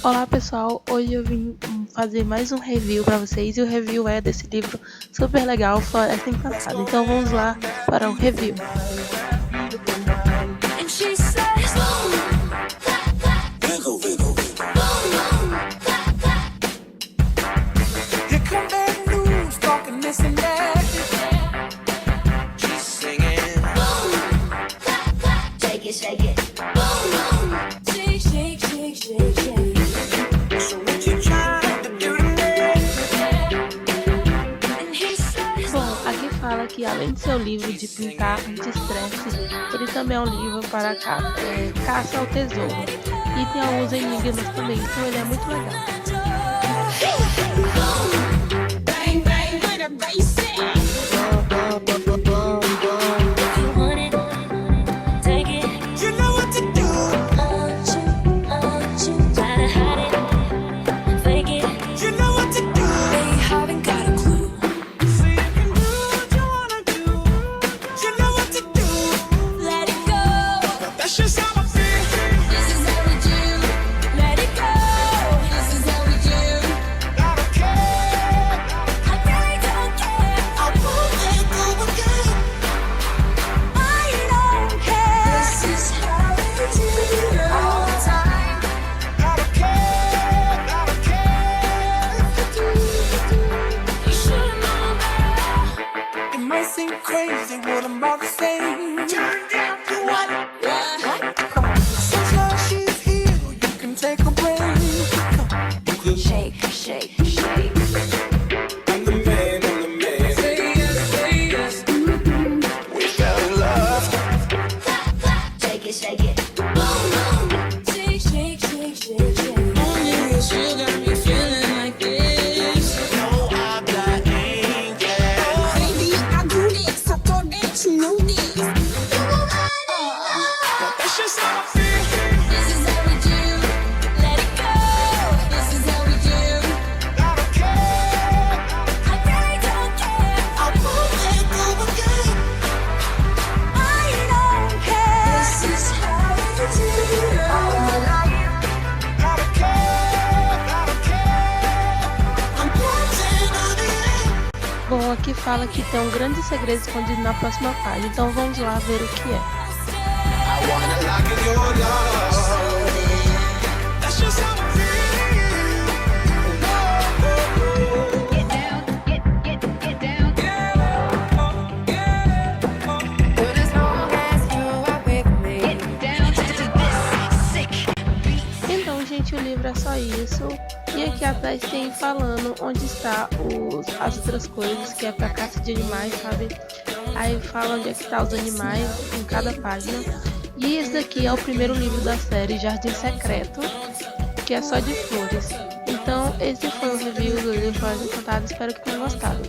Olá pessoal, hoje eu vim fazer mais um review para vocês e o review é desse livro super legal, Floresta Encantada. Então vamos lá para o review. Bom, aqui fala que além de ser um livro de pintar anti-estresse, ele também é um livro para caça ao tesouro. E tem alguns enigmas também, então ele é muito legal. Crazy what I'm about to say. Turn down for what? Come on. Since she's here, you can take a break. Shake, shake, shake. I'm the man, I'm the man. Say yes, say yes. We fell in love. Clap, clap, shake it, shake it. Boom, boom. Shake, shake, shake, shake, shake. Oh yeah, you got me feeling like this. No, I'm the angel. Baby, I do this. I thought that you know this. That's just how I feel. This is how we do. Let it go. This is how we do. I don't care. I really don't care. I'll move it over again. I don't care. This is how we do. All my life. I don't care. I don't care. I'm dancing on it. Bom, aqui fala que tem um grande segredo escondido na próxima página, então vamos lá ver o que é. I wanna lock in your love. That's just how I feel. Get down, get down. But as long as you are with me. Get down to this sick beat. Então, gente, o livro é só isso. E aqui atrás tem falando onde está as outras coisas, que é para caça de animais, sabe? Aí fala onde é que tá os animais em cada página. E esse daqui é o primeiro livro da série Jardim Secreto, que é só de flores. Então, esse foi o review do livro Floresta Encantada. Espero que tenham gostado.